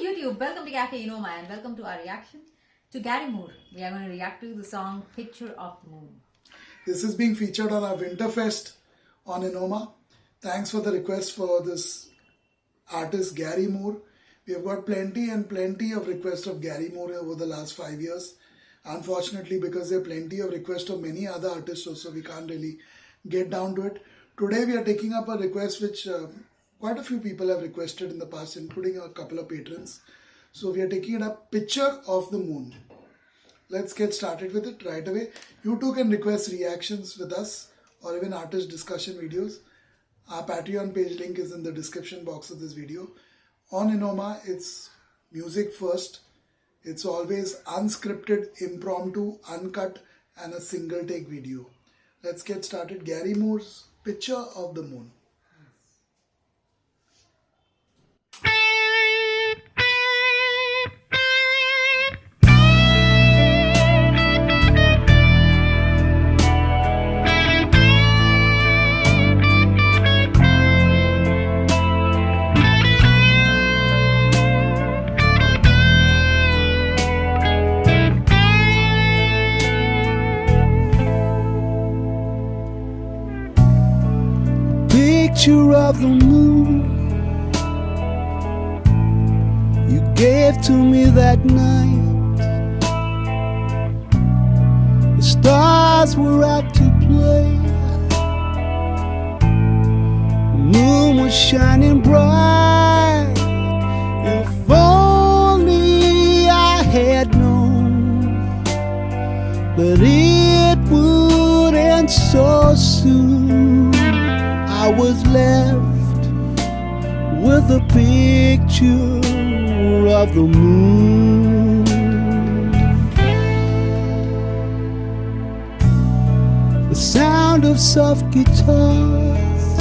YouTube, welcome to Cafe Enoma and welcome to our reaction to Gary Moore. We are going to react to the song Picture of the Moon. This is being featured on our Winterfest on Enoma. Thanks for the request for this artist Gary Moore. We have got plenty of requests of Gary Moore over the last 5 years. Unfortunately, because there are plenty of requests of many other artists also, we can't really get down to it. Today we are taking up a request which quite a few people have requested in the past, including a couple of patrons. So we are taking it up, Picture of the Moon. Let's get started with it right away. You too can request reactions with us or even artist discussion videos. Our Patreon page link is in the description box of this video. On Enoma, it's music first. It's always unscripted, impromptu, uncut and a single take video. Let's get started. Gary Moore's Picture of the Moon. Picture of the moon you gave to me that night. The stars were out to play. The moon was shining bright. If only I had known that it would end so soon. I was left with a picture of the moon. The sound of soft guitars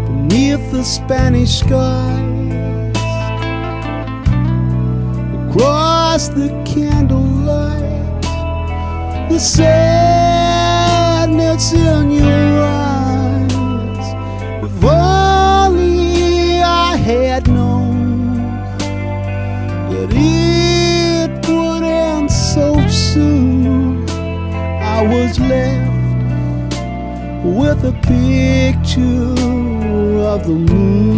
beneath the Spanish skies, across the candlelight, the sadness in your eyes. If only I had known that it would end so soon. I was left with a picture of the moon.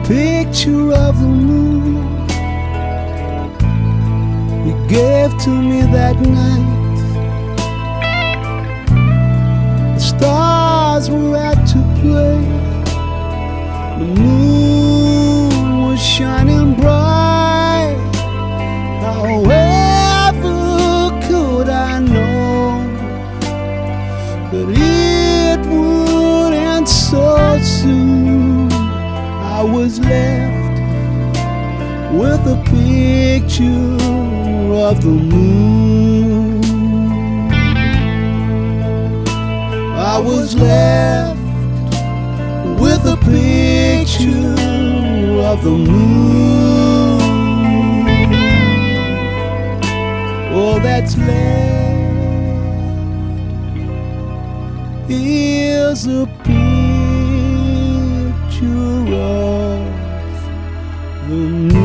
Picture of the moon you gave to me that night. The stars were out to play. The moon was shining bright. However could I know that it would end so soon? I was left with a picture of the moon. I was left with a picture of the moon. All that's left is a picture of the moon.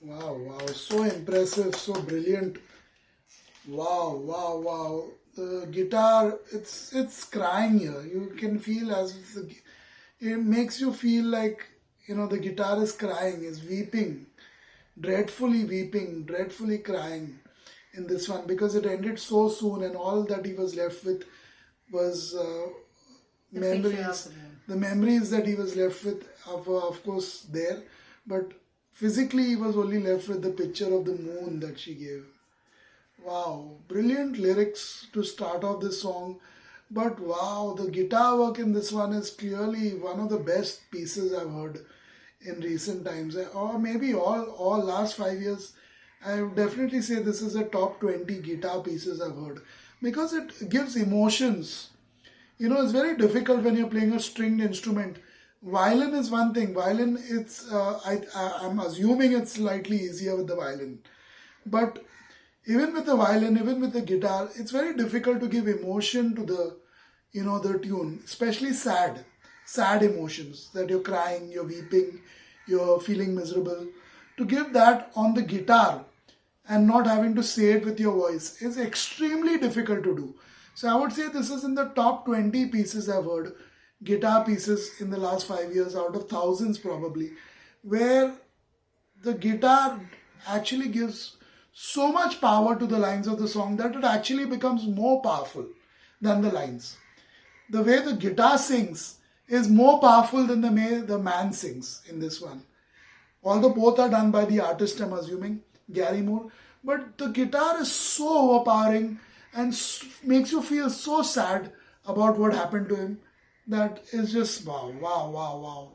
Wow, so impressive, so brilliant. Wow. The guitar, it's crying here. You can feel as if it makes you feel like, the guitar is crying, is weeping, dreadfully crying in this one because it ended so soon and all that he was left with was The picture of memories. the moon. The memories that he was left with, of course, there, but physically he was only left with the picture of the moon that she gave. Wow, brilliant lyrics to start off this song. But wow, the guitar work in this one is clearly one of the best pieces I've heard in recent times, or maybe all last 5 years. I would definitely say this is a top 20 guitar pieces I've heard because it gives emotions. It's very difficult when you're playing a stringed instrument. Violin is one thing. Violin, I'm assuming it's slightly easier with the violin, but even with the violin, even with the guitar, it's very difficult to give emotion to the tune, especially sad emotions that you're crying, you're weeping, you're feeling miserable. To give that on the guitar and not having to say it with your voice is extremely difficult to do. So I would say this is in the top 20 pieces I've heard, guitar pieces in the last 5 years out of thousands probably, where the guitar actually gives so much power to the lines of the song that it actually becomes more powerful than the lines. The way the guitar sings is more powerful than the way the man sings in this one. Although both are done by the artist, I'm assuming, Gary Moore, but the guitar is so overpowering and makes you feel so sad about what happened to him that is just wow.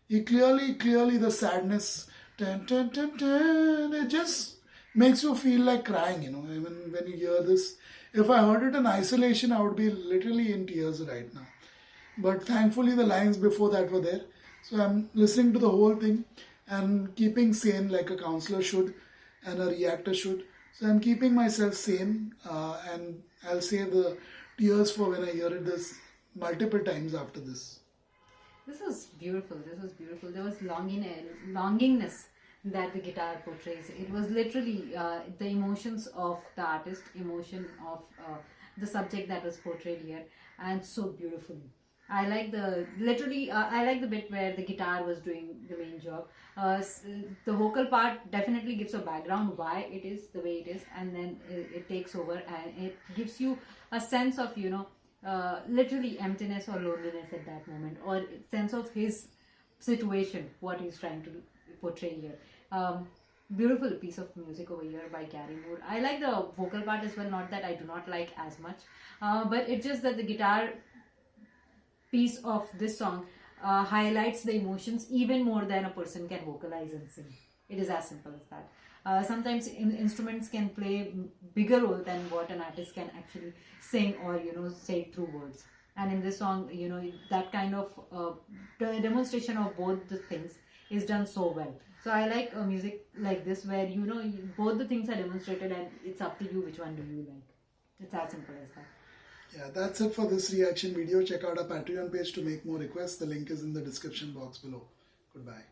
He clearly the sadness, it just makes you feel like crying, even when you hear this. If I heard it in isolation, I would be literally in tears right now. But thankfully, the lines before that were there. So I'm listening to the whole thing and keeping sane like a counselor should and a reactor should. So I'm keeping myself sane and I'll save the tears for when I hear it this multiple times after this. This was beautiful. There was longingness that the guitar portrays. It was literally the emotions of the artist, emotion of the subject that was portrayed here, and so beautifully. I like I like the bit where the guitar was doing the main job. The vocal part definitely gives a background why it is the way it is, and then it takes over and it gives you a sense of literally emptiness or loneliness at that moment, or sense of his situation, what he's trying to portray here. Beautiful piece of music over here by Gary Moore. I like the vocal part as well, not that I do not like as much, but it's just that the guitar piece of this song highlights the emotions even more than a person can vocalize and sing. It is as simple as that. Sometimes instruments can play bigger role than what an artist can actually sing or say through words. And in this song, that kind of demonstration of both the things is done so well. So I like music like this where both the things are demonstrated and it's up to you which one do you like. It's as simple as that. Yeah, that's it for this reaction video. Check out our Patreon page to make more requests. The link is in the description box below. Goodbye.